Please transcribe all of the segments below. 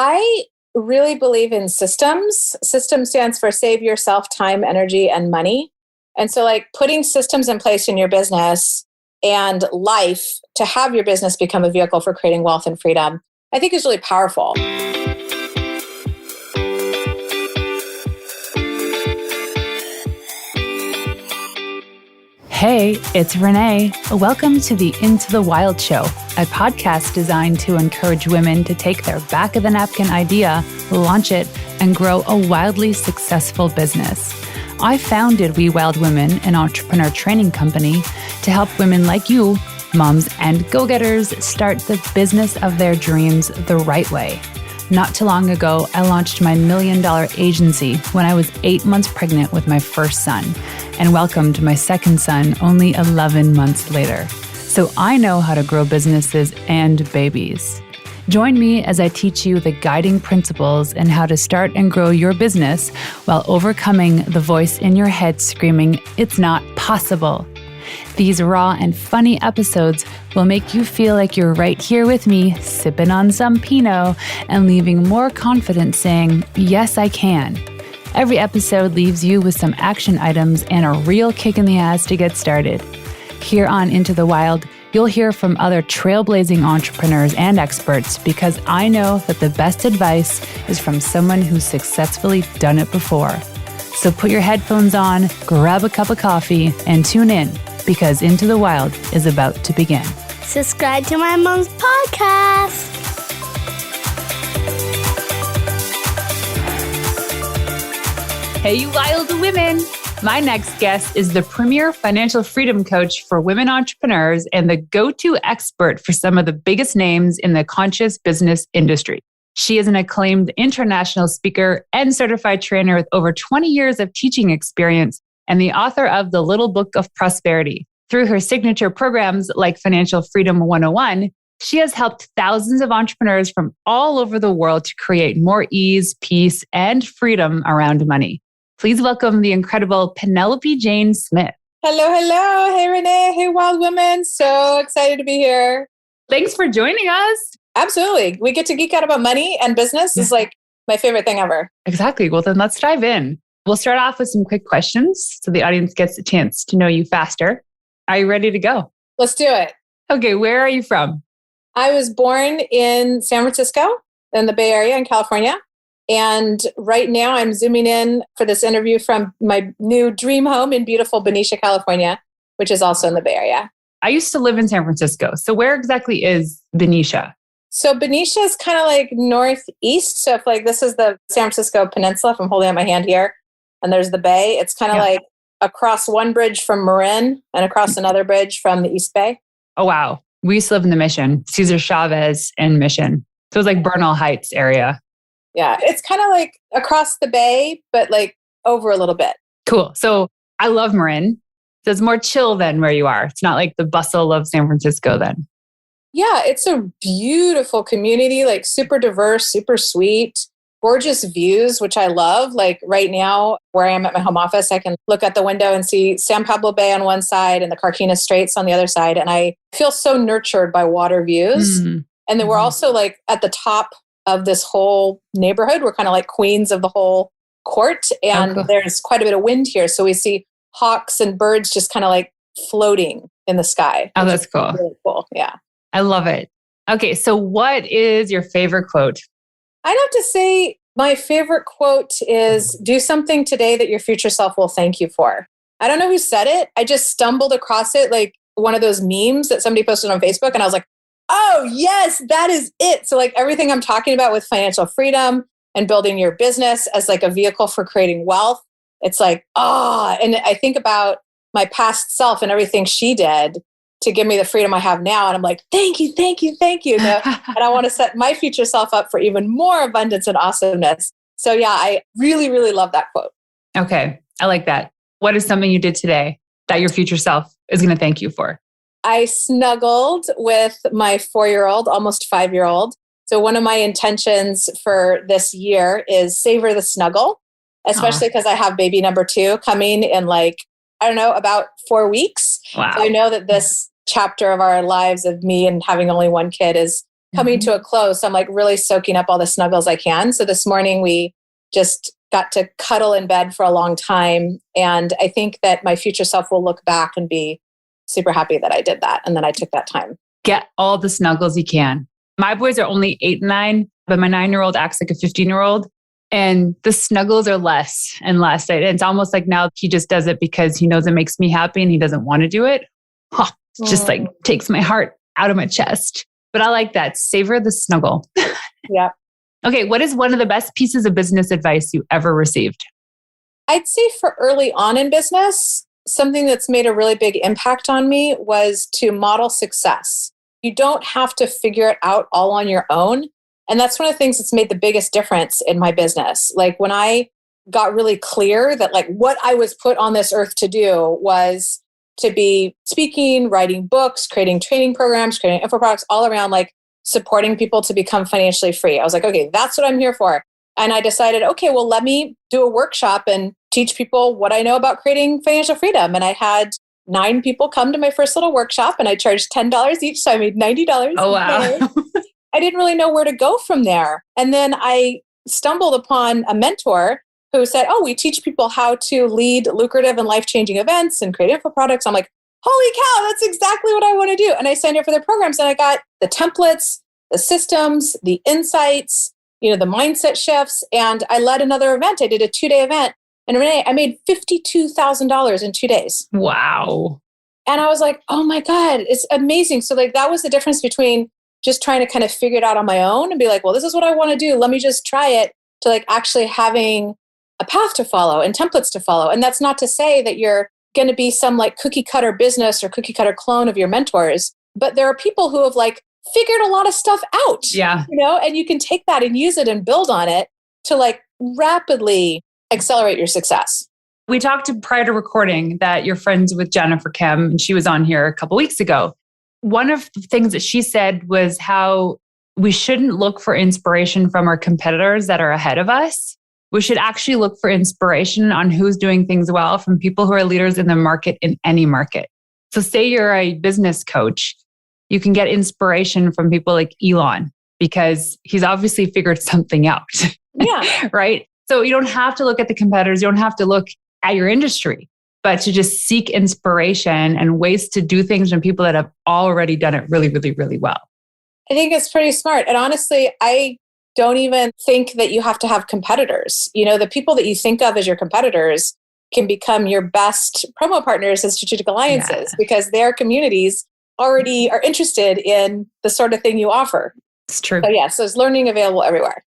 I really believe in systems. System stands for save yourself time, energy, and money. And so like putting systems in place in your business and life to have your business become a vehicle for creating wealth and freedom, I think is really powerful. Hey, it's Renee. Welcome to the Into the Wild Show, a podcast designed to encourage women to take their back of the napkin idea, launch it, and grow a wildly successful business. I founded We Wild Women, an entrepreneur training company, to help women like you, moms and go-getters, start the business of their dreams the right way. Not too long ago, I launched my $1 million agency when I was 8 months pregnant with my first son and welcomed my second son only 11 months later. So I know how to grow businesses and babies. Join me as I teach you the guiding principles and how to start and grow your business while overcoming the voice in your head screaming, "It's not possible." These raw and funny episodes will make you feel like you're right here with me, sipping on some Pinot and leaving more confident saying, "Yes, I can." Every episode leaves you with some action items and a real kick in the ass to get started. Here on Into the Wild, you'll hear from other trailblazing entrepreneurs and experts because I know that the best advice is from someone who's successfully done it before. So put your headphones on, grab a cup of coffee, and tune in because Into the Wild is about to begin. Subscribe to my mom's podcast. Hey, you wild women. My next guest is the premier financial freedom coach for women entrepreneurs and the go-to expert for some of the biggest names in the conscious business industry. She is an acclaimed international speaker and certified trainer with over 20 years of teaching experience and the author of The Little Book of Prosperity. Through her signature programs like Financial Freedom 101, she has helped thousands of entrepreneurs from all over the world to create more ease, peace, and freedom around money. Please welcome the incredible Penelope Jane Smith. Hello. Hey, Renee. Hey, wild women. So excited to be here. Thanks for joining us. Absolutely. We get to geek out about money and business is like my favorite thing ever. Exactly. Well, then let's dive in. We'll start off with some quick questions so the audience gets a chance to know you faster. Are you ready to go? Let's do it. Okay. Where are you from? I was born in San Francisco in the Bay Area in California. And right now I'm zooming in for this interview from my new dream home in beautiful Benicia, California, which is also in the Bay Area. I used to live in San Francisco. So where exactly is Benicia? So Benicia is kind of like northeast. So if like this is the San Francisco Peninsula, if I'm holding out my hand here, and there's the bay, it's kind of like across one bridge from Marin and across another bridge from the East Bay. Oh, wow. We used to live in the Mission, Cesar Chavez and Mission. So it was like Bernal Heights area. Yeah, it's kind of like across the bay, but like over a little bit. Cool. So I love Marin. So it's more chill than where you are. It's not like the bustle of San Francisco then. Yeah, it's a beautiful community, like super diverse, super sweet, gorgeous views, which I love. Like right now, where I am at my home office, I can look out the window and see San Pablo Bay on one side and the Carquinez Straits on the other side. And I feel so nurtured by water views. Mm-hmm. And then we're also like at the top of this whole neighborhood. We're kind of like queens of the whole court. And there's quite a bit of wind here. So we see hawks and birds just kind of like floating in the sky. Oh, that's cool. Really cool. Yeah. I love it. Okay. So what is your favorite quote? I'd have to say my favorite quote is, "Do something today that your future self will thank you for." I don't know who said it. I just stumbled across it, like one of those memes that somebody posted on Facebook. And I was like, oh, yes, that is it. So like everything I'm talking about with financial freedom and building your business as like a vehicle for creating wealth, it's like, and I think about my past self and everything she did to give me the freedom I have now. And I'm like, thank you. And I want to set my future self up for even more abundance and awesomeness. So yeah, I really, really love that quote. Okay. I like that. What is something you did today that your future self is going to thank you for? I snuggled with my 4-year-old, almost 5-year-old. So one of my intentions for this year is savor the snuggle, especially because I have baby number 2 coming in like, I don't know, about 4 weeks. Wow. So I know that this chapter of our lives of me and having only one kid is coming to a close. So I'm like really soaking up all the snuggles I can. So this morning we just got to cuddle in bed for a long time. And I think that my future self will look back and be super happy that I did that and that I took that time. Get all the snuggles you can. My boys are only 8 and 9, but my 9-year-old acts like a 15-year-old. And the snuggles are less and less. It's almost like now he just does it because he knows it makes me happy and he doesn't want to do it. It just like takes my heart out of my chest. But I like that. Savor the snuggle. Yeah. Okay. What is one of the best pieces of business advice you ever received? I'd say for early on in business, something that's made a really big impact on me was to model success. You don't have to figure it out all on your own. And that's one of the things that's made the biggest difference in my business. Like when I got really clear that like what I was put on this earth to do was to be speaking, writing books, creating training programs, creating info products all around like supporting people to become financially free. I was like, okay, that's what I'm here for. And I decided, okay, well, let me do a workshop and teach people what I know about creating financial freedom. And I had 9 people come to my first little workshop and I charged $10 each. So I made $90. Oh, wow. I didn't really know where to go from there. And then I stumbled upon a mentor who said, oh, we teach people how to lead lucrative and life-changing events and create info products. I'm like, holy cow, that's exactly what I want to do. And I signed up for their programs and I got the templates, the systems, the insights, the mindset shifts. And I led another event. I did a 2-day event. And Renee, I made $52,000 in 2 days. Wow. And I was like, oh my God, it's amazing. So like that was the difference between just trying to kind of figure it out on my own and be like, well, this is what I want to do. Let me just try it, to like actually having a path to follow and templates to follow. And that's not to say that you're going to be some like cookie cutter business or cookie cutter clone of your mentors, but there are people who have like figured a lot of stuff out. Yeah. And you can take that and use it and build on it to like rapidly accelerate your success. We talked prior to recording that you're friends with Jennifer Kim, and she was on here a couple weeks ago. One of the things that she said was how we shouldn't look for inspiration from our competitors that are ahead of us. We should actually look for inspiration on who's doing things well from people who are leaders in the market, in any market. So say you're a business coach, you can get inspiration from people like Elon because he's obviously figured something out. Yeah. Right? So you don't have to look at the competitors. You don't have to look at your industry, but to just seek inspiration and ways to do things from people that have already done it really, really, really well. I think it's pretty smart. And honestly, I don't even think that you have to have competitors. The people that you think of as your competitors can become your best promo partners and strategic alliances because their communities already are interested in the sort of thing you offer. It's true. So yes, there's learning available everywhere.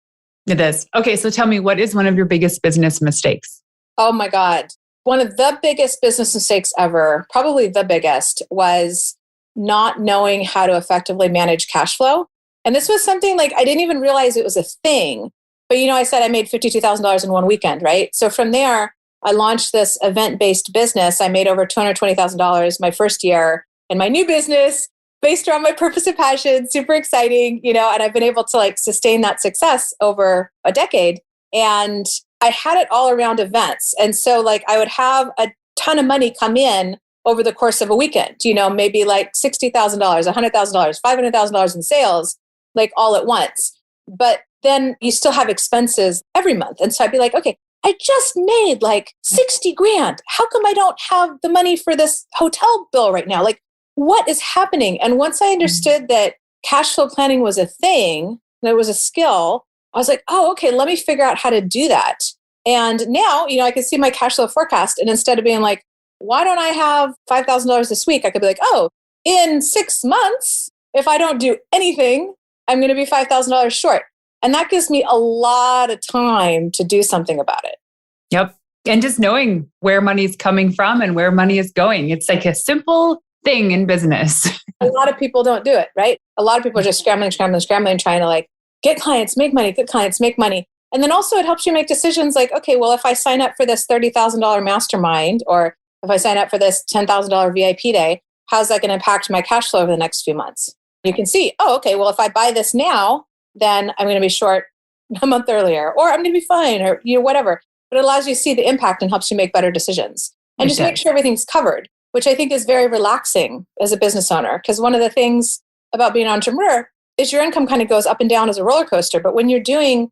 It is. Okay, so tell me, what is one of your biggest business mistakes? Oh my God. One of the biggest business mistakes ever, probably the biggest, was not knowing how to effectively manage cash flow. And this was something like I didn't even realize it was a thing. But I said I made $52,000 in one weekend, right? So from there, I launched this event-based business. I made over $220,000 my first year in my new business based around my purpose and passion. Super exciting, and I've been able to like sustain that success over a decade. And I had it all around events. And so like I would have a ton of money come in over the course of a weekend, maybe like $60,000, $100,000, $500,000 in sales, like all at once. But then you still have expenses every month. And so I'd be like, okay, I just made like 60 grand. How come I don't have the money for this hotel bill right now? Like, what is happening? And once I understood that cash flow planning was a thing, that it was a skill, I was like, oh, okay, let me figure out how to do that. And now, I can see my cash flow forecast. And instead of being like, why don't I have $5,000 this week? I could be like, oh, in 6 months, if I don't do anything, I'm going to be $5,000 short. And that gives me a lot of time to do something about it. Yep. And just knowing where money's coming from and where money is going. It's like a simple thing in business. A lot of people don't do it, right? A lot of people are just scrambling, trying to like get clients, make money, get clients, make money. And then also it helps you make decisions like, okay, well, if I sign up for this $30,000 mastermind, or if I sign up for this $10,000 VIP day, how's that going to impact my cash flow over the next few months? You can see, oh, okay, well, if I buy this now, then I'm going to be short a month earlier, or I'm going to be fine, or whatever. But it allows you to see the impact and helps you make better decisions. And just make sure everything's covered, which I think is very relaxing as a business owner. Because one of the things about being an entrepreneur is your income kind of goes up and down as a roller coaster. But when you're doing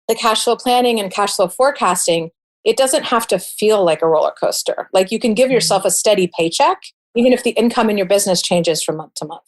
the cash flow planning and cash flow forecasting, it doesn't have to feel like a roller coaster. Like you can give yourself a steady paycheck, even if the income in your business changes from month to month.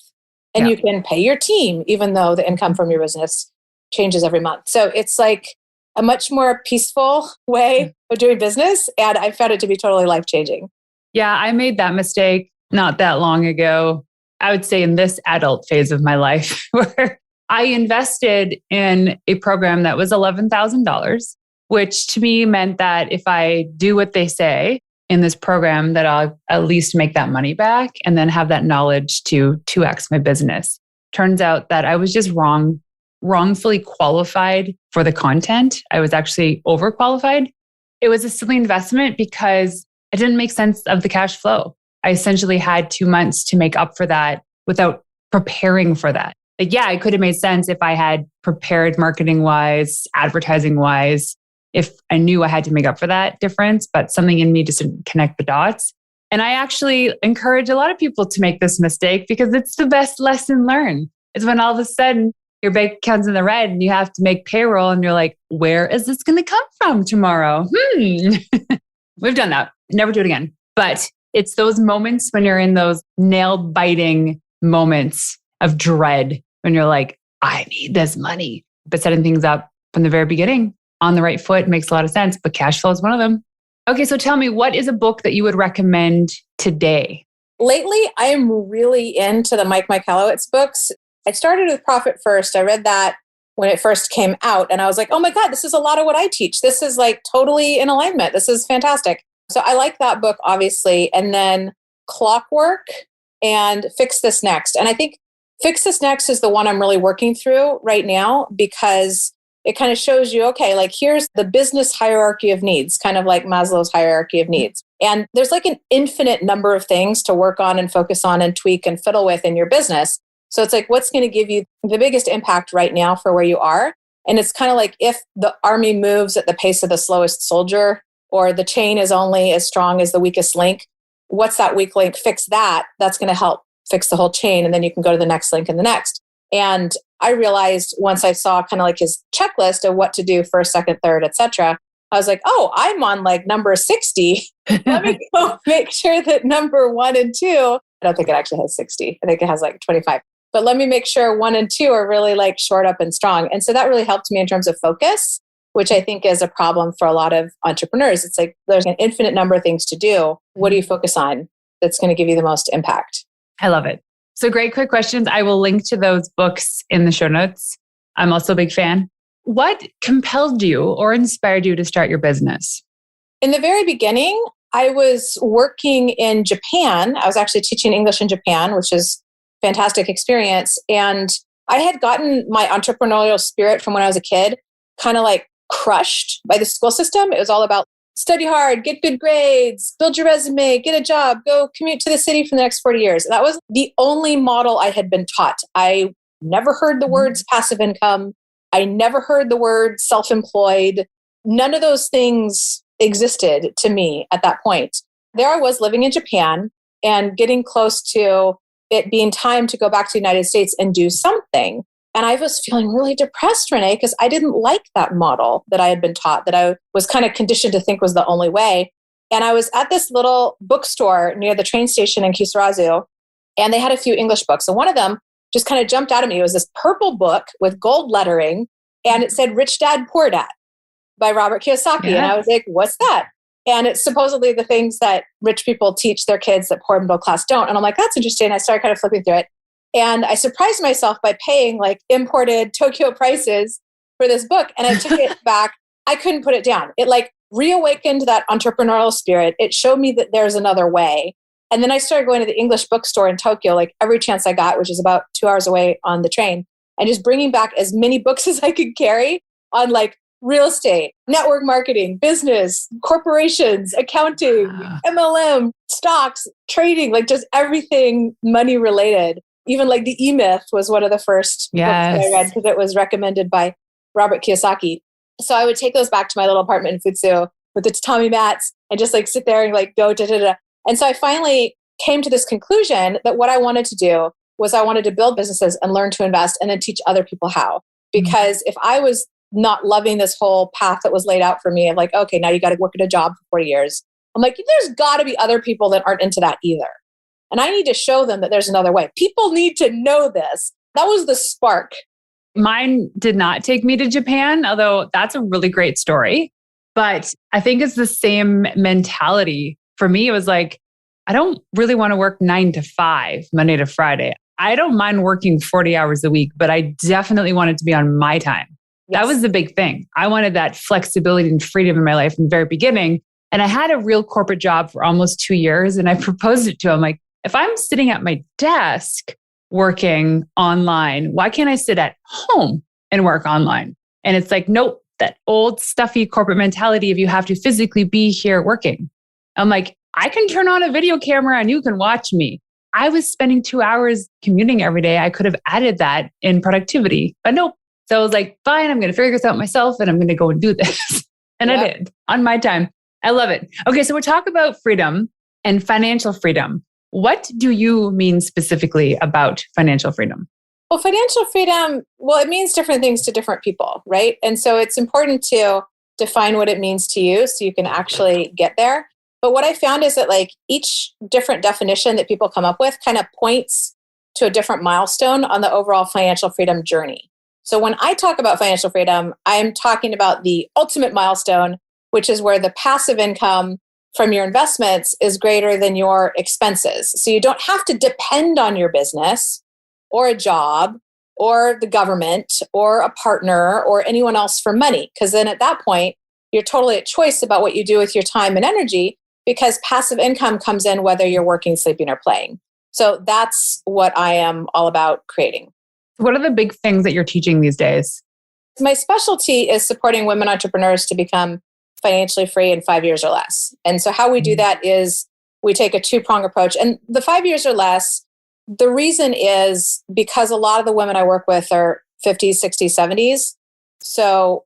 And you can pay your team, even though the income from your business changes every month. So it's like a much more peaceful way of doing business. And I found it to be totally life-changing. Yeah, I made that mistake not that long ago. I would say in this adult phase of my life, where I invested in a program that was $11,000, which to me meant that if I do what they say in this program, that I'll at least make that money back and then have that knowledge to 2x my business. Turns out that I was just wrongfully qualified for the content. I was actually overqualified. It was a silly investment because it didn't make sense of the cash flow. I essentially had 2 months to make up for that without preparing for that. Like, yeah, it could have made sense if I had prepared marketing wise, advertising wise, if I knew I had to make up for that difference, but something in me just didn't connect the dots. And I actually encourage a lot of people to make this mistake because it's the best lesson learned. It's when all of a sudden your bank account's in the red and you have to make payroll and you're like, where is this going to come from tomorrow? We've done that. Never do it again. But it's those moments when you're in those nail-biting moments of dread when you're like, I need this money. But setting things up from the very beginning on the right foot makes a lot of sense. But cash flow is one of them. Okay, so tell me, what is a book that you would recommend today? Lately, I am really into the Mike Michalowicz books. I started with Profit First. I read that when it first came out. And I was like, oh my God, this is a lot of what I teach. This is like totally in alignment. This is fantastic. So I like that book, obviously. And then Clockwork and Fix This Next. And I think Fix This Next is the one I'm really working through right now because it kind of shows you, okay, like here's the business hierarchy of needs, kind of like Maslow's hierarchy of needs. And there's like an infinite number of things to work on and focus on and tweak and fiddle with in your business. So it's like, what's going to give you the biggest impact right now for where you are? And it's kind of like if the army moves at the pace of the slowest soldier, or the chain is only as strong as the weakest link, what's that weak link? Fix that. That's going to help fix the whole chain. And then you can go to the next link and the next. And I realized once I saw kind of like his checklist of what to do first, second, third, etc., I was like, oh, I'm on like number 60. Let me go make sure that number 1 and 2, I don't think it actually has 60. I think it has like 25. But let me make sure 1 and 2 are really like short up and strong. And so that really helped me in terms of focus, which I think is a problem for a lot of entrepreneurs. It's like there's an infinite number of things to do. What do you focus on that's going to give you the most impact? I love it. So great quick questions. I will link to those books in the show notes. I'm also a big fan. What compelled you or inspired you to start your business? In the very beginning, I was working in Japan. I was actually teaching English in Japan, which is a fantastic experience. And I had gotten my entrepreneurial spirit from when I was a kid kind of like crushed by the school system. It was all about study hard, get good grades, build your resume, get a job, go commute to the city for the next 40 years. That was the only model I had been taught. I never heard the words passive income. I never heard the word self-employed. None of those things existed to me at that point. There I was living in Japan and getting close to it being time to go back to the United States and do something. And I was feeling really depressed, Renee, because I didn't like that model that I had been taught, that I was kind of conditioned to think was the only way. And I was at this little bookstore near the train station in Kisarazu, and they had a few English books. And one of them just kind of jumped out at me. It was this purple book with gold lettering, and it said Rich Dad, Poor Dad by Robert Kiyosaki. Yeah. And I was like, what's that? And it's supposedly the things that rich people teach their kids that poor middle class don't. And I'm like, that's interesting. I started kind of flipping through it. And I surprised myself by paying like imported Tokyo prices for this book. And I took it back. I couldn't put it down. It like reawakened that entrepreneurial spirit. It showed me that there's another way. And then I started going to the English bookstore in Tokyo, like every chance I got, which is about 2 hours away on the train, and just bringing back as many books as I could carry on like real estate, network marketing, business, corporations, accounting, MLM, stocks, trading, like just everything money related. Even like the E-Myth was one of the first books that I read because it was recommended by Robert Kiyosaki. So I would take those back to my little apartment in Futsu with the tatami mats and just like sit there and like go da da da. And so I finally came to this conclusion that what I wanted to do was I wanted to build businesses and learn to invest and then teach other people how. Because if I was not loving this whole path that was laid out for me of like, okay, now you got to work at a job for 40 years. I'm like, there's got to be other people that aren't into that either. And I need to show them that there's another way. People need to know this. That was the spark. Mine did not take me to Japan, although that's a really great story. But I think it's the same mentality. For me, it was like, I don't really want to work 9 to 5, Monday to Friday. I don't mind working 40 hours a week, but I definitely wanted to be on my time. Yes. That was the big thing. I wanted that flexibility and freedom in my life from the very beginning. And I had a real corporate job for almost 2 years. And I proposed it to him like, if I'm sitting at my desk working online, why can't I sit at home and work online? And it's like, nope, that old stuffy corporate mentality of you have to physically be here working. I'm like, I can turn on a video camera and you can watch me. I was spending 2 hours commuting every day. I could have added that in productivity, but nope. So I was like, fine, I'm going to figure this out myself and I'm going to go and do this. And I did on my time. I love it. Okay, so we're talking about freedom and financial freedom. What do you mean specifically about financial freedom? Well, financial freedom, it means different things to different people, right? And so it's important to define what it means to you so you can actually get there. But what I found is that like each different definition that people come up with kind of points to a different milestone on the overall financial freedom journey. So when I talk about financial freedom, I'm talking about the ultimate milestone, which is where the passive income from your investments is greater than your expenses. So you don't have to depend on your business or a job or the government or a partner or anyone else for money. Because then at that point, you're totally at choice about what you do with your time and energy because passive income comes in whether you're working, sleeping, or playing. So that's what I am all about creating. What are the big things that you're teaching these days? My specialty is supporting women entrepreneurs to become financially free in 5 years or less. And so how we do that is we take a two-prong approach. And the 5 years or less, the reason is because a lot of the women I work with are 50s, 60s, 70s. So,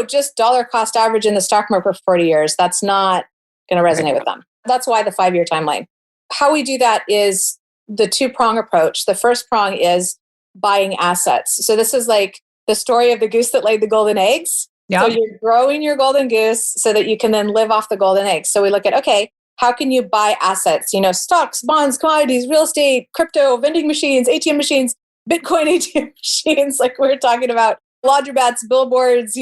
just dollar cost average in the stock market for 40 years. That's not going to resonate with them. That's why the 5-year timeline. How we do that is the two-prong approach. The first prong is buying assets. So this is like the story of the goose that laid the golden eggs. Yep. So you're growing your golden goose so that you can then live off the golden eggs. So we look at, okay, how can you buy assets? Stocks, bonds, commodities, real estate, crypto, vending machines, ATM machines, Bitcoin ATM machines, like we were talking about, laundromats, billboards,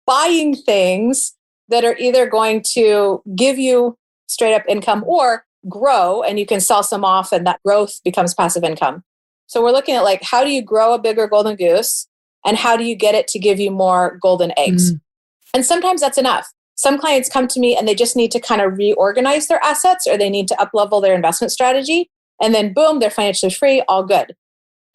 buying things that are either going to give you straight up income or grow and you can sell some off and that growth becomes passive income. So we're looking at like, how do you grow a bigger golden goose and how do you get it to give you more golden eggs? And sometimes that's enough. Some clients come to me and they just need to kind of reorganize their assets or they need to up-level their investment strategy. And then boom, they're financially free, all good.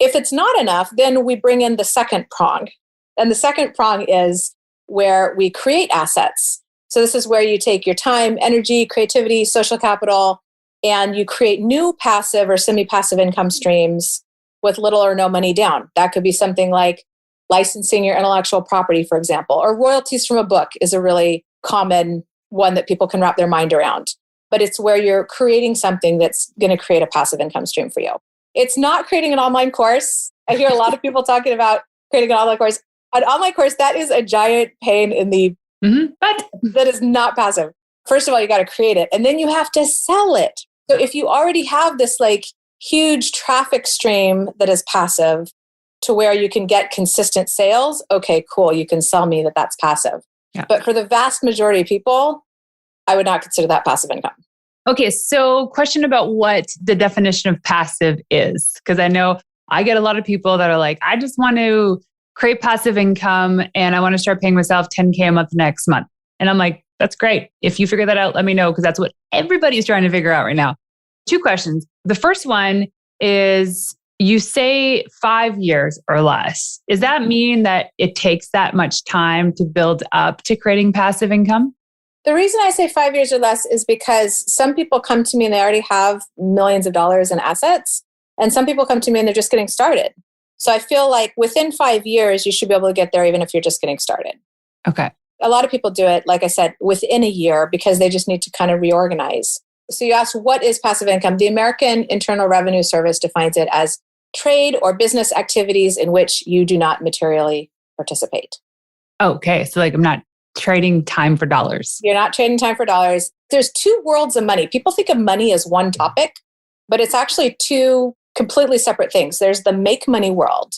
If it's not enough, then we bring in the second prong. And the second prong is where we create assets. So this is where you take your time, energy, creativity, social capital, and you create new passive or semi-passive income streams with little or no money down. That could be something like licensing your intellectual property, for example, or royalties from a book is a really common one that people can wrap their mind around. But it's where you're creating something that's going to create a passive income stream for you. It's not creating an online course. I hear a lot of people talking about creating an online course. An online course, that is a giant pain in the butt. That is not passive. First of all, you got to create it and then you have to sell it. So if you already have this like huge traffic stream that is passive to where you can get consistent sales, okay, cool. You can sell me that that's passive. Yeah. But for the vast majority of people, I would not consider that passive income. Okay, so question about what the definition of passive is. Because I know I get a lot of people that are like, I just want to create passive income and I want to start paying myself $10K a month next month. And I'm like, that's great. If you figure that out, let me know because that's what everybody's trying to figure out right now. 2 questions. The first one is you say 5 years or less. Does that mean that it takes that much time to build up to creating passive income? The reason I say 5 years or less is because some people come to me and they already have millions of dollars in assets. And some people come to me and they're just getting started. So I feel like within 5 years, you should be able to get there even if you're just getting started. Okay. A lot of people do it, like I said, within a year because they just need to kind of reorganize. So you asked, what is passive income? The American Internal Revenue Service defines it as trade or business activities in which you do not materially participate. Okay. So like I'm not trading time for dollars. You're not trading time for dollars. There's two worlds of money. People think of money as one topic, but it's actually two completely separate things. There's the make money world.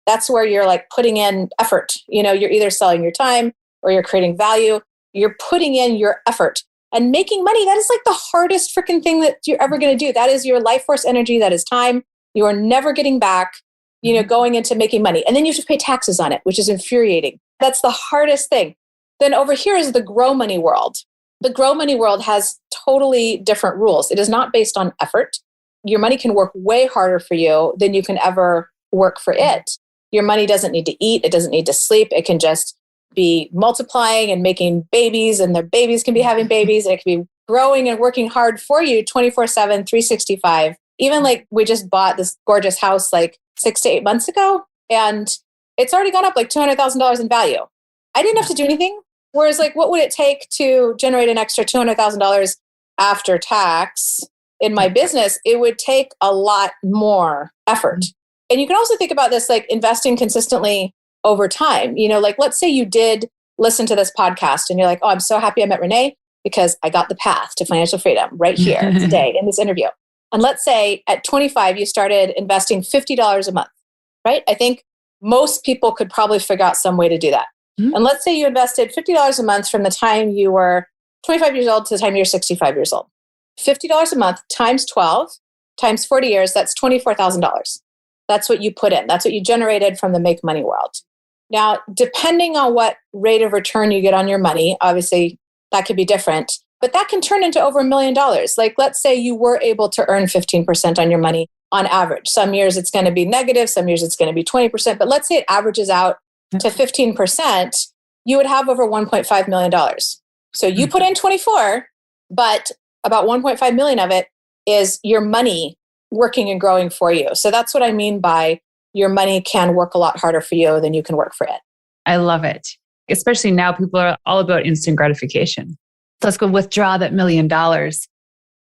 That's where you're like putting in effort. You're either selling your time or you're creating value. You're putting in your effort and making money. That is like the hardest freaking thing that you're ever going to do. That is your life force energy. That is time. You are never getting back, going into making money. And then you have to pay taxes on it, which is infuriating. That's the hardest thing. Then over here is the grow money world. The grow money world has totally different rules. It is not based on effort. Your money can work way harder for you than you can ever work for it. Your money doesn't need to eat. It doesn't need to sleep. It can just be multiplying and making babies, and their babies can be having babies. And it can be growing and working hard for you 24/7, 365. Even like we just bought this gorgeous house like 6 to 8 months ago, and it's already gone up like $200,000 in value. I didn't have to do anything. Whereas like, what would it take to generate an extra $200,000 after tax in my business? It would take a lot more effort. And you can also think about this like investing consistently over time. Like let's say you did listen to this podcast and you're like, oh, I'm so happy I met Renee because I got the path to financial freedom right here today in this interview. And let's say at 25, you started investing $50 a month, right? I think most people could probably figure out some way to do that. Mm-hmm. And let's say you invested $50 a month from the time you were 25 years old to the time you're 65 years old. $50 a month times 12 times 40 years, that's $24,000. That's what you put in. That's what you generated from the make money world. Now, depending on what rate of return you get on your money, obviously that could be different, but that can turn into over $1 million. Like let's say you were able to earn 15% on your money on average. Some years it's going to be negative, some years it's going to be 20%, but let's say it averages out to 15%, you would have over $1.5 million. So you put in 24, but about 1.5 million of it is your money working and growing for you. So that's what I mean by your money can work a lot harder for you than you can work for it. I love it. Especially now, people are all about instant gratification. So let's go withdraw that $1 million.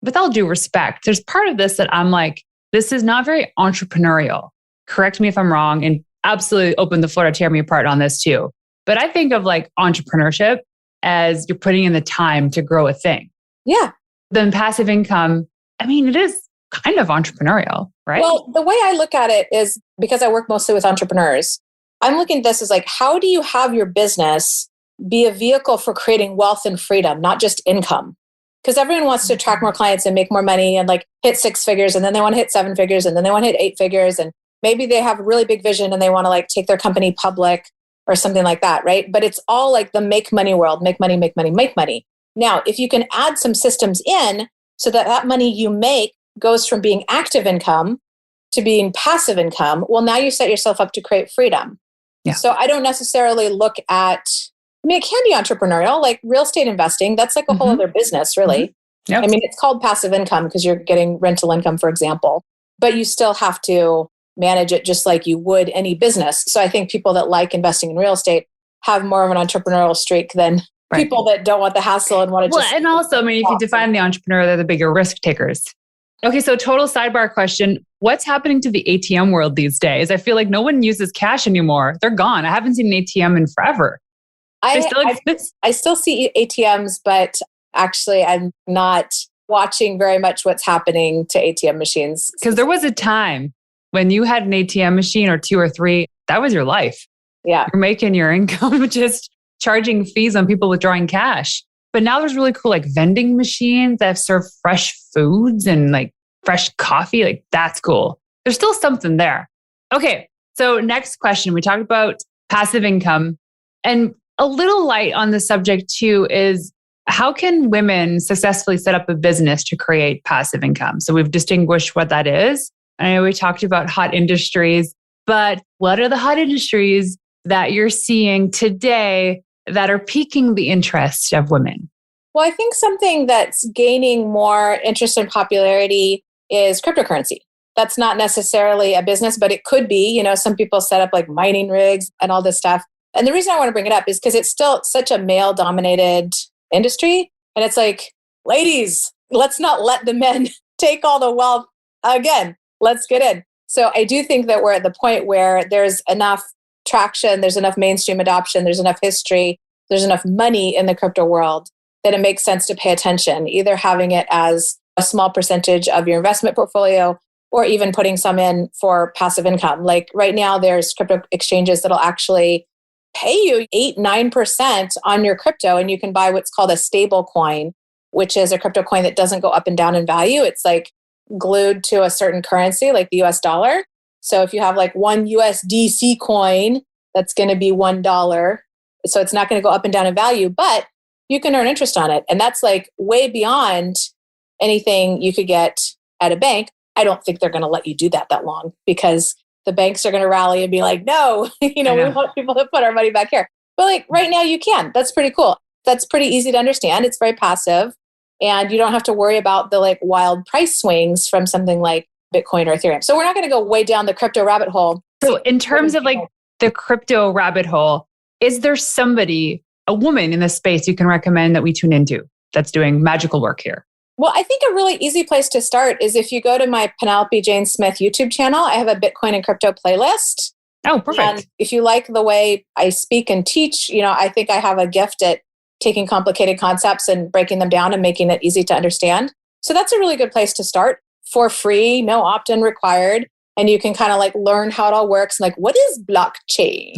With all due respect, there's part of this that I'm like, this is not very entrepreneurial. Correct me if I'm wrong, and absolutely open the floor to tear me apart on this too. But I think of like entrepreneurship as you're putting in the time to grow a thing. Yeah. Then passive income, I mean, it is kind of entrepreneurial, right? Well, the way I look at it is because I work mostly with entrepreneurs, I'm looking at this as like, how do you have your business be a vehicle for creating wealth and freedom, not just income? Because everyone wants to attract more clients and make more money and like hit 6 figures, and then they want to hit 7 figures, and then they want to hit 8 figures. And maybe they have a really big vision and they want to like take their company public or something like that, right? But it's all like the make money world, make money, make money, make money. Now, if you can add some systems in so that that money you make goes from being active income to being passive income, well, now you set yourself up to create freedom. Yeah. So I don't necessarily look at, I mean, it can be entrepreneurial, like real estate investing. That's like a whole other business, really. Mm-hmm. Yep. I mean, it's called passive income because you're getting rental income, for example, but you still have to manage it just like you would any business. So I think people that like investing in real estate have more of an entrepreneurial streak than people that don't want the hassle and want to just... Well, and also, I mean, if you define the entrepreneur, they're the bigger risk takers. Okay, so total sidebar question. What's happening to the ATM world these days? I feel like no one uses cash anymore. They're gone. I haven't seen an ATM in forever. I still see ATMs, but actually I'm not watching very much what's happening to ATM machines. Because there was a time when you had an ATM machine or 2 or 3, that was your life. Yeah. You're making your income just charging fees on people withdrawing cash. But now there's really cool like vending machines that serve fresh foods and like fresh coffee. Like that's cool. There's still something there. Okay. So next question, we talked about passive income, and a little light on the subject too is how can women successfully set up a business to create passive income? So we've distinguished what that is. I know we talked about hot industries, but what are the hot industries that you're seeing today that are piquing the interest of women? Well, I think something that's gaining more interest and popularity is cryptocurrency. That's not necessarily a business, but it could be. You know, some people set up like mining rigs and all this stuff. And the reason I want to bring it up is because it's still such a male-dominated industry. And it's like, ladies, let's not let the men take all the wealth. Again, let's get in. So I do think that we're at the point where there's enough traction, there's enough mainstream adoption, there's enough history, there's enough money in the crypto world that it makes sense to pay attention, either having it as a small percentage of your investment portfolio or even putting some in for passive income. Like right now, there's crypto exchanges that'll actually pay you 8-9% on your crypto, and you can buy what's called a stable coin, which is a crypto coin that doesn't go up and down in value. It's like glued to a certain currency, like the US dollar. So if you have like one USDC coin, that's going to be $1. So it's not going to go up and down in value, but you can earn interest on it. And that's like way beyond anything you could get at a bank. I don't think they're going to let you do that long, because the banks are going to rally and be like, no, we want people to put our money back here. But like right now you can. That's pretty cool. That's pretty easy to understand. It's very passive. And you don't have to worry about the like wild price swings from something like Bitcoin or Ethereum. So we're not going to go way down the crypto rabbit hole. So in terms of like the crypto rabbit hole, is there somebody, a woman in this space you can recommend that we tune into that's doing magical work here? Well, I think a really easy place to start is if you go to my Penelope Jane Smith YouTube channel. I have a Bitcoin and crypto playlist. Oh, perfect. And if you like the way I speak and teach, I think I have a gift at taking complicated concepts and breaking them down and making it easy to understand. So that's a really good place to start for free, no opt-in required. And you can kind of like learn how it all works. And like, what is blockchain?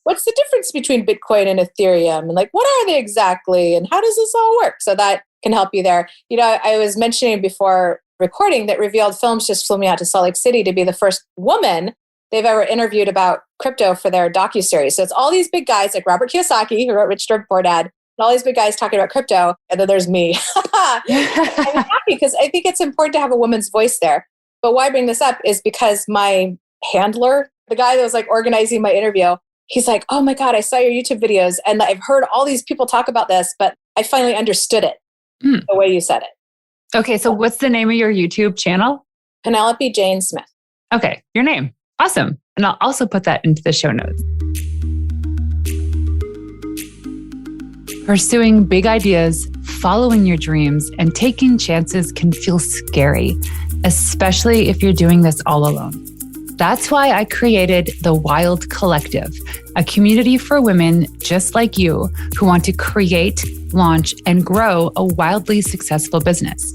What's the difference between Bitcoin and Ethereum? And like, what are they exactly? And how does this all work? So that can help you there. I was mentioning before recording that Revealed Films just flew me out to Salt Lake City to be the first woman they've ever interviewed about crypto for their docuseries. So it's all these big guys like Robert Kiyosaki, who wrote Rich Dad Poor Dad, and all these big guys talking about crypto. And then there's me. I'm happy because I think it's important to have a woman's voice there. But why I bring this up is because my handler, the guy that was like organizing my interview, he's like, oh my God, I saw your YouTube videos and I've heard all these people talk about this, but I finally understood it the way you said it. Okay, so what's the name of your YouTube channel? Penelope Jane Smith. Okay, your name. Awesome. And I'll also put that into the show notes. Pursuing big ideas, following your dreams, and taking chances can feel scary, especially if you're doing this all alone. That's why I created the Wild Collective, a community for women just like you who want to create, launch, and grow a wildly successful business.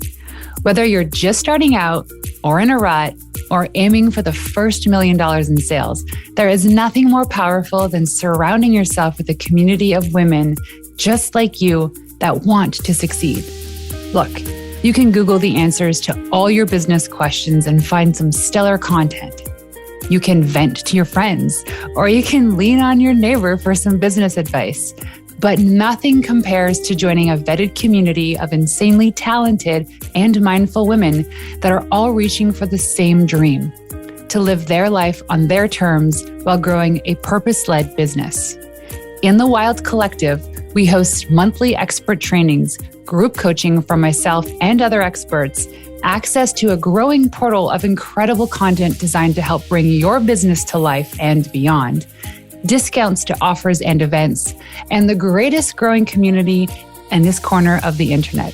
Whether you're just starting out or in a rut or aiming for the first $1 million in sales, there is nothing more powerful than surrounding yourself with a community of women just like you that want to succeed. Look, you can Google the answers to all your business questions and find some stellar content. You can vent to your friends, or you can lean on your neighbor for some business advice. But nothing compares to joining a vetted community of insanely talented and mindful women that are all reaching for the same dream, to live their life on their terms while growing a purpose-led business. In the Wild Collective, we host monthly expert trainings, group coaching from myself and other experts, access to a growing portal of incredible content designed to help bring your business to life and beyond, discounts to offers and events, and the greatest growing community in this corner of the internet.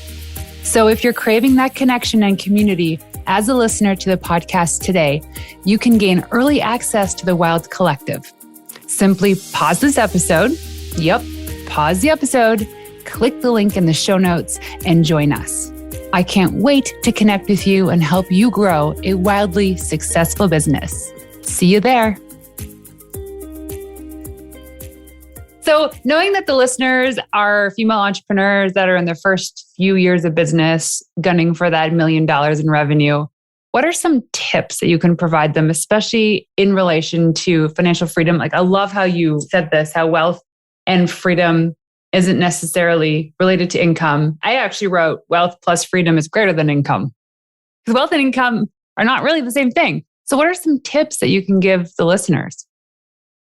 So if you're craving that connection and community as a listener to the podcast today, you can gain early access to the Wild Collective. Simply pause this episode. Pause the episode, click the link in the show notes, and join us. I can't wait to connect with you and help you grow a wildly successful business. See you there. So knowing that the listeners are female entrepreneurs that are in their first few years of business, gunning for that $1 million in revenue, what are some tips that you can provide them, especially in relation to financial freedom? Like, I love how you said this, how wealth and freedom isn't necessarily related to income. I actually wrote wealth plus freedom is greater than income, because wealth and income are not really the same thing. So what are some tips that you can give the listeners?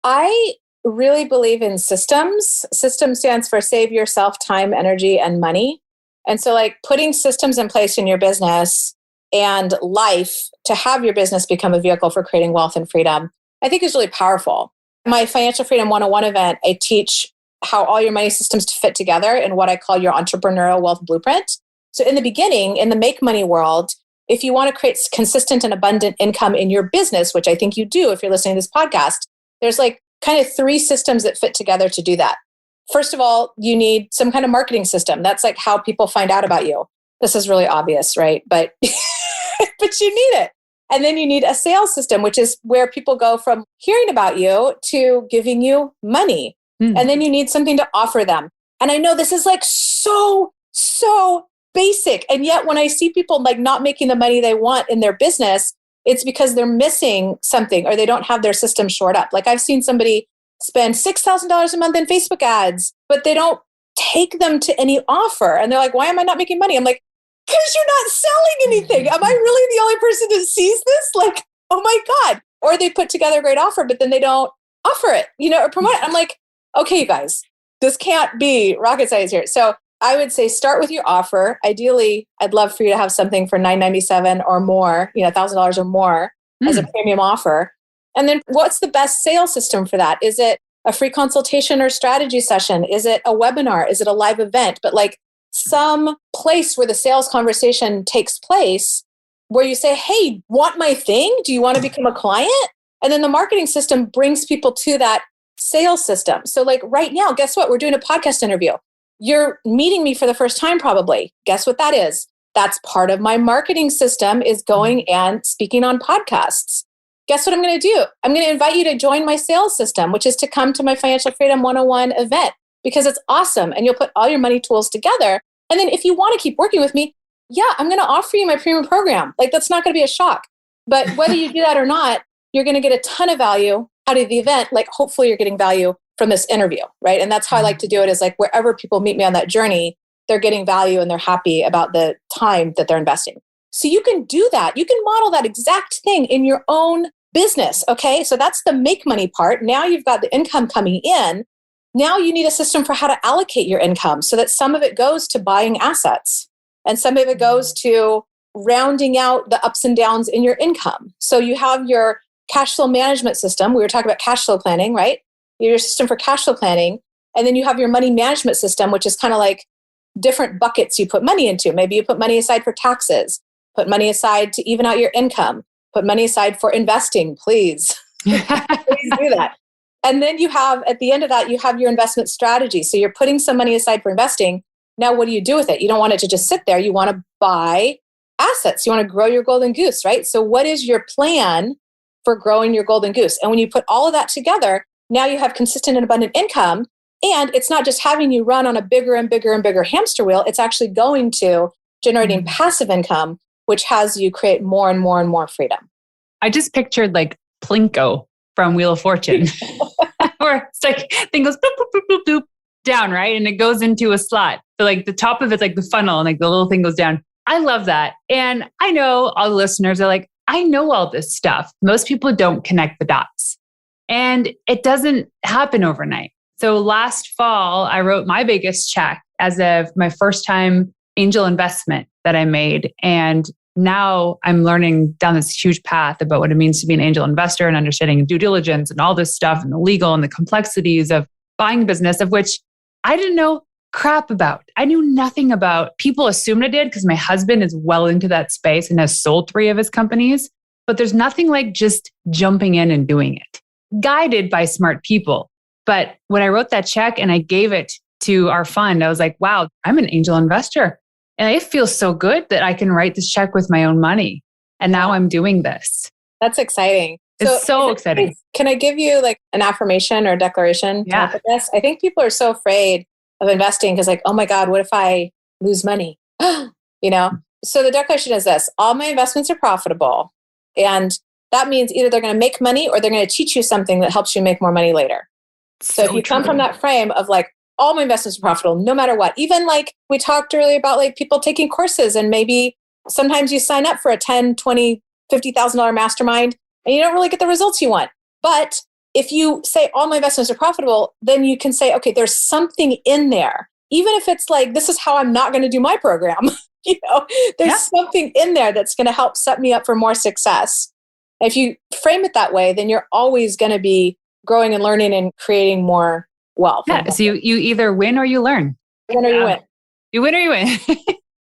I really believe in systems. System stands for save yourself time, energy, and money. And so like putting systems in place in your business and life to have your business become a vehicle for creating wealth and freedom, I think is really powerful. My Financial Freedom 101 event, I teach how all your money systems fit together in what I call your entrepreneurial wealth blueprint. So in the beginning, in the make money world, if you want to create consistent and abundant income in your business, which I think you do if you're listening to this podcast, there's like kind of 3 systems that fit together to do that. First of all, you need some kind of marketing system. That's like how people find out about you. This is really obvious, right? But but you need it. And then you need a sales system, which is where people go from hearing about you to giving you money. And then you need something to offer them. And I know this is like so basic. And yet when I see people like not making the money they want in their business, it's because they're missing something or they don't have their system shored up. Like I've seen somebody spend $6,000 a month in Facebook ads, but they don't take them to any offer. And they're like, why am I not making money? I'm like, because you're not selling anything. Am I really the only person that sees this? Like, oh my God. Or they put together a great offer, but then they don't offer it, or promote it. I'm like, okay, you guys, this can't be rocket science here. So I would say start with your offer. Ideally, I'd love for you to have something for $997 or more, $1,000 or more as a premium offer. And then what's the best sales system for that? Is it a free consultation or strategy session? Is it a webinar? Is it a live event? But like some place where the sales conversation takes place where you say, hey, want my thing? Do you want to become a client? And then the marketing system brings people to that sales system. So like right now, guess what? We're doing a podcast interview. You're meeting me for the first time, probably. Guess what that is? That's part of my marketing system is going and speaking on podcasts. Guess what I'm going to do? I'm going to invite you to join my sales system, which is to come to my Financial Freedom 101 event because it's awesome. And you'll put all your money tools together. And then if you want to keep working with me, yeah, I'm going to offer you my premium program. Like that's not going to be a shock. But whether you do that or not, you're going to get a ton of value out of the event. Like hopefully you're getting value from this interview, right? And that's how I like to do it is like wherever people meet me on that journey, they're getting value and they're happy about the time that they're investing. So you can do that. You can model that exact thing in your own business, okay? So that's the make money part. Now you've got the income coming in. Now you need a system for how to allocate your income so that some of it goes to buying assets and some of it goes to rounding out the ups and downs in your income. So you have your cash flow management system. We were talking about cash flow planning, right? Your system for cash flow planning. And then you have your money management system, which is kind of like different buckets you put money into. Maybe you put money aside for taxes, put money aside to even out your income, put money aside for investing, please. Please do that. And then you have, at the end of that, you have your investment strategy. So you're putting some money aside for investing. Now, what do you do with it? You don't want it to just sit there. You want to buy assets. You want to grow your golden goose, right? So what is your plan for growing your golden goose? And when you put all of that together, now you have consistent and abundant income. And it's not just having you run on a bigger and bigger and bigger hamster wheel. It's actually going to generating passive income, which has you create more and more and more freedom. I just pictured like Plinko from Wheel of Fortune, where it's like thing goes boop, boop, boop, boop, boop, down, right? And it goes into a slot. So like the top of it's like the funnel and like the little thing goes down. I love that. And I know all the listeners are like, I know all this stuff. Most people don't connect the dots. And it doesn't happen overnight. So last fall, I wrote my biggest check as of my first time angel investment that I made. And now I'm learning down this huge path about what it means to be an angel investor and understanding due diligence and all this stuff and the legal and the complexities of buying a business, of which I didn't know crap about. I knew nothing about. People assumed I did because my husband is well into that space and has sold 3 of his companies. But there's nothing like just jumping in and doing it, guided by smart people. But when I wrote that check and I gave it to our fund, I was like, wow, I'm an angel investor. And it feels so good that I can write this check with my own money. And now I'm doing this. That's exciting. It's so exciting. Can I give you like an affirmation or a declaration to help with this? I think people are so afraid of investing because like, oh my God, what if I lose money? So the declaration is this: all my investments are profitable. And that means either they're going to make money or they're going to teach you something that helps you make more money later. So if you come from that frame of like, all my investments are profitable, no matter what, even like we talked earlier about like people taking courses and maybe sometimes you sign up for a $10, $20, $50,000 mastermind and you don't really get the results you want. But if you say all my investments are profitable, then you can say, okay, there's something in there. Even if it's like, this is how I'm not going to do my program. There's something in there that's going to help set me up for more success. If you frame it that way, then you're always going to be growing and learning and creating more wealth. Yeah. So you either win or you learn. Win or you win. You win or you win.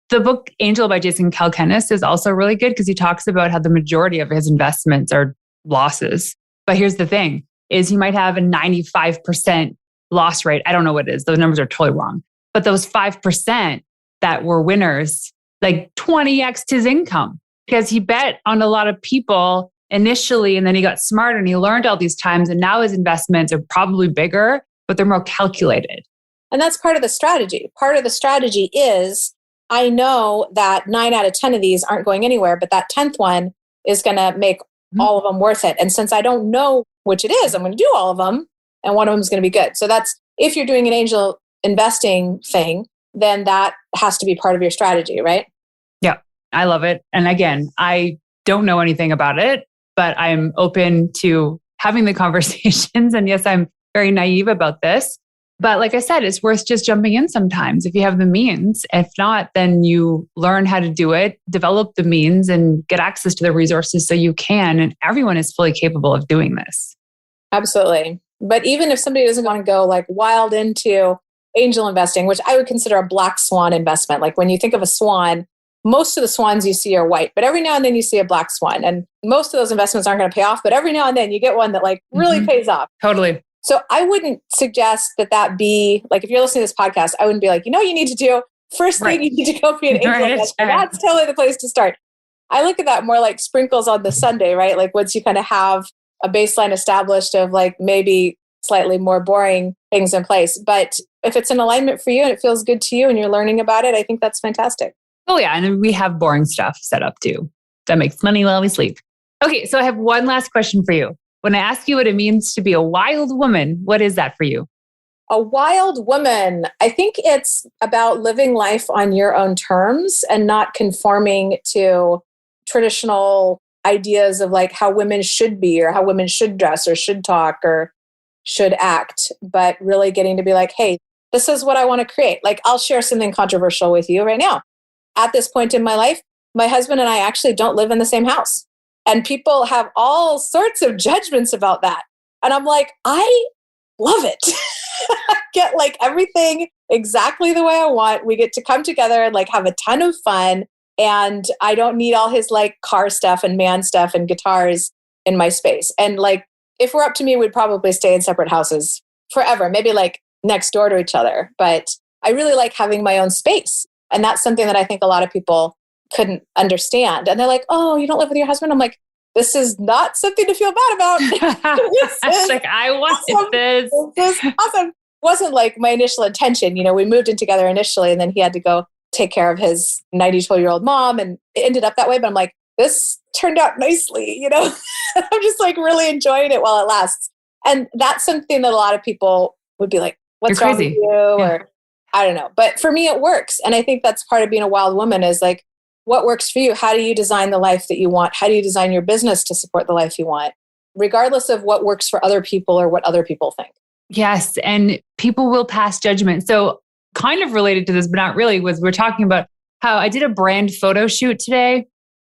The book Angel by Jason Calacanis is also really good because he talks about how the majority of his investments are losses. But here's the thing, is he might have a 95% loss rate. I don't know what it is. Those numbers are totally wrong. But those 5% that were winners, like 20x'd his income because he bet on a lot of people initially, and then he got smarter and he learned all these times. And now his investments are probably bigger, but they're more calculated. And that's part of the strategy. Part of the strategy is I know that 9 out of 10 of these aren't going anywhere, but that 10th one is going to make all of them worth it. And since I don't know which it is, I'm going to do all of them. And one of them is going to be good. So that's, if you're doing an angel investing thing, then that has to be part of your strategy, right? Yeah, I love it. And again, I don't know anything about it, but I'm open to having the conversations. And yes, I'm very naive about this. But like I said, it's worth just jumping in sometimes if you have the means. If not, then you learn how to do it, develop the means, and get access to the resources so you can. And everyone is fully capable of doing this. Absolutely. But even if somebody doesn't want to go like wild into angel investing, which I would consider a black swan investment, like when you think of a swan, most of the swans you see are white, but every now and then you see a black swan. And most of those investments aren't going to pay off, but every now and then you get one that like really pays off. Totally. So I wouldn't suggest that be like, if you're listening to this podcast, I wouldn't be like, you need to do first thing, you need to go be an angel investor. That's totally the place to start. I look at that more like sprinkles on the sundae, right? Like once you kind of have a baseline established of like maybe slightly more boring things in place. But if it's in alignment for you and it feels good to you and you're learning about it, I think that's fantastic. Oh yeah. And then we have boring stuff set up too. That makes money while we sleep. Okay. So I have one last question for you. When I ask you what it means to be a wild woman, what is that for you? A wild woman, I think it's about living life on your own terms and not conforming to traditional ideas of like how women should be or how women should dress or should talk or should act, but really getting to be like, hey, this is what I want to create. Like I'll share something controversial with you right now. At this point in my life, my husband and I actually don't live in the same house. And people have all sorts of judgments about that. And I'm like, I love it. I get like everything exactly the way I want. We get to come together and like have a ton of fun. And I don't need all his like car stuff and man stuff and guitars in my space. And like, if we're up to me, we'd probably stay in separate houses forever, maybe like next door to each other. But I really like having my own space. And that's something that I think a lot of people couldn't understand. And they're like, oh, you don't live with your husband? I'm like, this is not something to feel bad about. Like, I wanted awesome. this. This is awesome. Wasn't like my initial intention. We moved in together initially and then he had to go take care of his 92-year-old mom and it ended up that way. But I'm like, this turned out nicely, I'm just like really enjoying it while it lasts. And that's something that a lot of people would be like, what's wrong with you? Yeah. Or I don't know. But for me, it works. And I think that's part of being a wild woman is like, what works for you? How do you design the life that you want? How do you design your business to support the life you want? Regardless of what works for other people or what other people think. Yes. And people will pass judgment. So kind of related to this, but not really, we're talking about how I did a brand photo shoot today.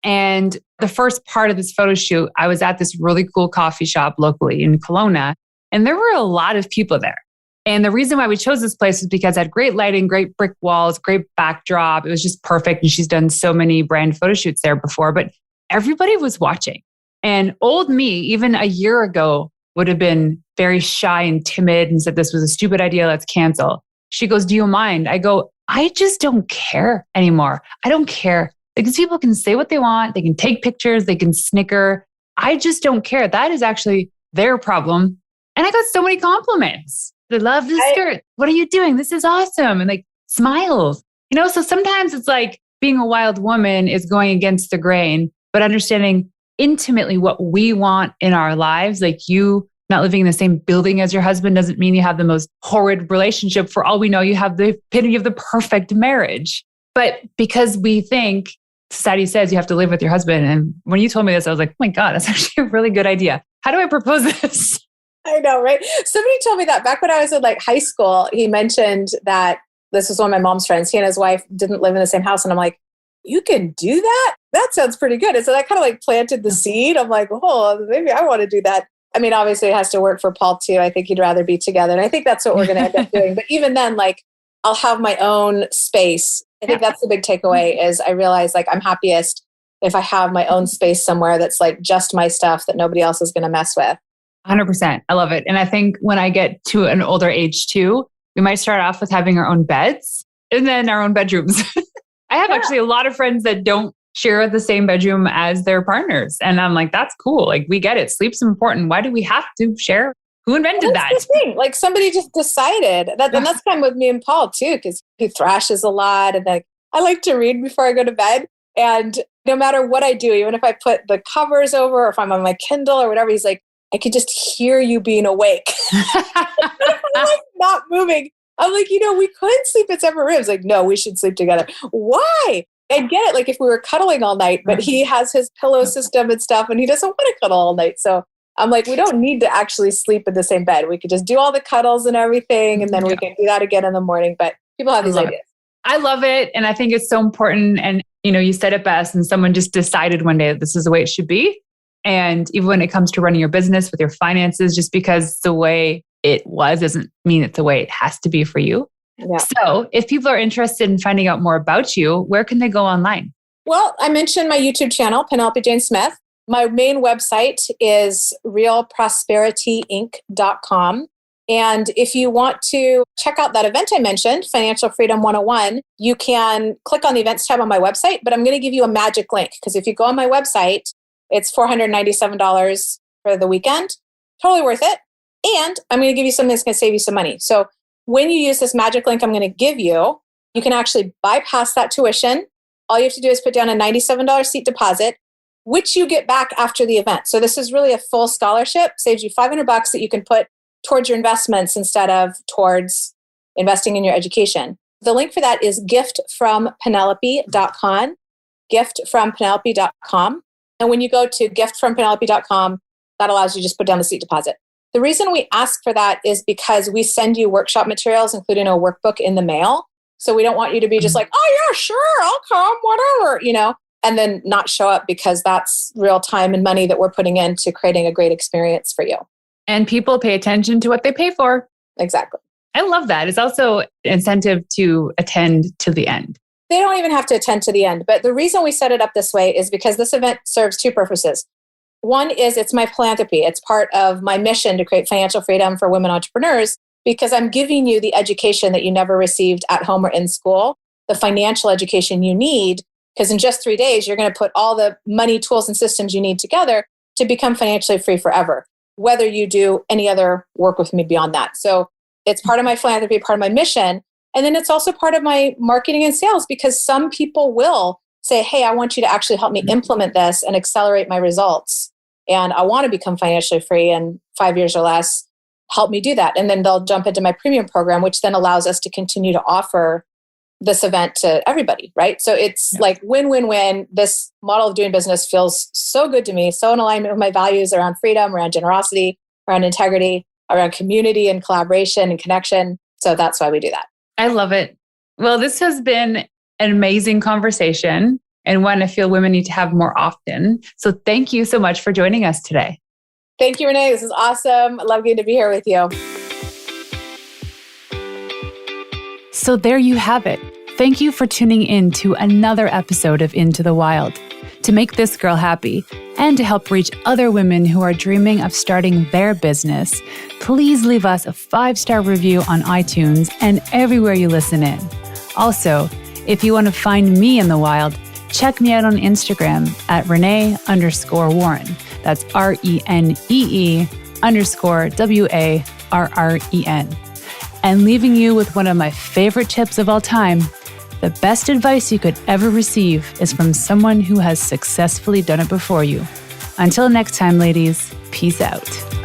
And the first part of this photo shoot, I was at this really cool coffee shop locally in Kelowna. And there were a lot of people there. And the reason why we chose this place is because it had great lighting, great brick walls, great backdrop. It was just perfect. And she's done so many brand photo shoots there before, but everybody was watching. And old me, even a year ago, would have been very shy and timid and said, this was a stupid idea, let's cancel. She goes, do you mind? I go, I just don't care anymore. I don't care. Because people can say what they want. They can take pictures. They can snicker. I just don't care. That is actually their problem. And I got so many compliments. They love the skirt. What are you doing? This is awesome. And like smiles, so sometimes it's like being a wild woman is going against the grain, but understanding intimately what we want in our lives. Like you not living in the same building as your husband doesn't mean you have the most horrid relationship. For all we know, you have the epitome of the perfect marriage. But because we think society says you have to live with your husband. And when you told me this, I was like, oh my God, that's actually a really good idea. How do I propose this? I know, right? Somebody told me that back when I was in like high school, he mentioned that this was one of my mom's friends. He and his wife didn't live in the same house. And I'm like, you can do that? That sounds pretty good. And so that kind of like planted the seed. I'm like, oh, maybe I want to do that. I mean, obviously it has to work for Paul too. I think he'd rather be together. And I think that's what we're going to end up doing. But even then, like I'll have my own space I think that's the big takeaway is I realize like I'm happiest if I have my own space somewhere that's like just my stuff that nobody else is going to mess with. 100%. I love it. And I think when I get to an older age too, we might start off with having our own beds and then our own bedrooms. I have actually a lot of friends that don't share the same bedroom as their partners. And I'm like, that's cool. Like we get it. Sleep's important. Why do we have to share? Who invented that? That's the thing. Like somebody just decided that, and that's kind of with me and Paul too, because he thrashes a lot. And like, I like to read before I go to bed. And no matter what I do, even if I put the covers over or if I'm on my Kindle or whatever, he's like, I could just hear you being awake. I'm like not moving. I'm like, we could sleep in separate rooms. Like, no, we should sleep together. Why? I get it. Like if we were cuddling all night, but he has his pillow system and stuff and he doesn't want to cuddle all night. So I'm like, we don't need to actually sleep in the same bed. We could just do all the cuddles and everything. And then we can do that again in the morning. But people have these ideas. I love it. And I think it's so important. And, you said it best and someone just decided one day that this is the way it should be. And even when it comes to running your business with your finances, just because the way it was doesn't mean it's the way it has to be for you. Yeah. So if people are interested in finding out more about you, where can they go online? Well, I mentioned my YouTube channel, Penelope Jane Smith. My main website is realprosperityinc.com. And if you want to check out that event I mentioned, Financial Freedom 101, you can click on the events tab on my website, but I'm going to give you a magic link because if you go on my website, it's $497 for the weekend. Totally worth it. And I'm going to give you something that's going to save you some money. So when you use this magic link I'm going to give you, you can actually bypass that tuition. All you have to do is put down a $97 seat deposit, which you get back after the event. So this is really a full scholarship, saves you $500 that you can put towards your investments instead of towards investing in your education. The link for that is giftfrompenelope.com, giftfrompenelope.com. And when you go to giftfrompenelope.com, that allows you to just put down the seat deposit. The reason we ask for that is because we send you workshop materials, including a workbook in the mail. So we don't want you to be just like, oh yeah, sure, I'll come, whatever, and then not show up because that's real time and money that we're putting into creating a great experience for you. And people pay attention to what they pay for. Exactly. I love that. It's also incentive to attend to the end. They don't even have to attend to the end. But the reason we set it up this way is because this event serves two purposes. One is it's my philanthropy. It's part of my mission to create financial freedom for women entrepreneurs because I'm giving you the education that you never received at home or in school, the financial education you need, because in just 3 days, you're going to put all the money, tools, and systems you need together to become financially free forever, whether you do any other work with me beyond that. So it's part of my philanthropy, part of my mission. And then it's also part of my marketing and sales because some people will say, hey, I want you to actually help me implement this and accelerate my results. And I want to become financially free in 5 years or less. Help me do that. And then they'll jump into my premium program, which then allows us to continue to offer this event to everybody, right? So it's like win-win-win. This model of doing business feels so good to me, so in alignment with my values around freedom, around generosity, around integrity, around community and collaboration and connection. So that's why we do that. I love it. Well, this has been an amazing conversation and one I feel women need to have more often. So thank you so much for joining us today. Thank you, Renee. This is awesome. I love getting to be here with you. So there you have it. Thank you for tuning in to another episode of Into the Wild. To make this girl happy and to help reach other women who are dreaming of starting their business, please leave us a 5-star review on iTunes and everywhere you listen in. Also, if you want to find me in the wild, check me out on Instagram at Renee_Warren. That's RENEE_WARREN. And leaving you with one of my favorite tips of all time, the best advice you could ever receive is from someone who has successfully done it before you. Until next time, ladies, peace out.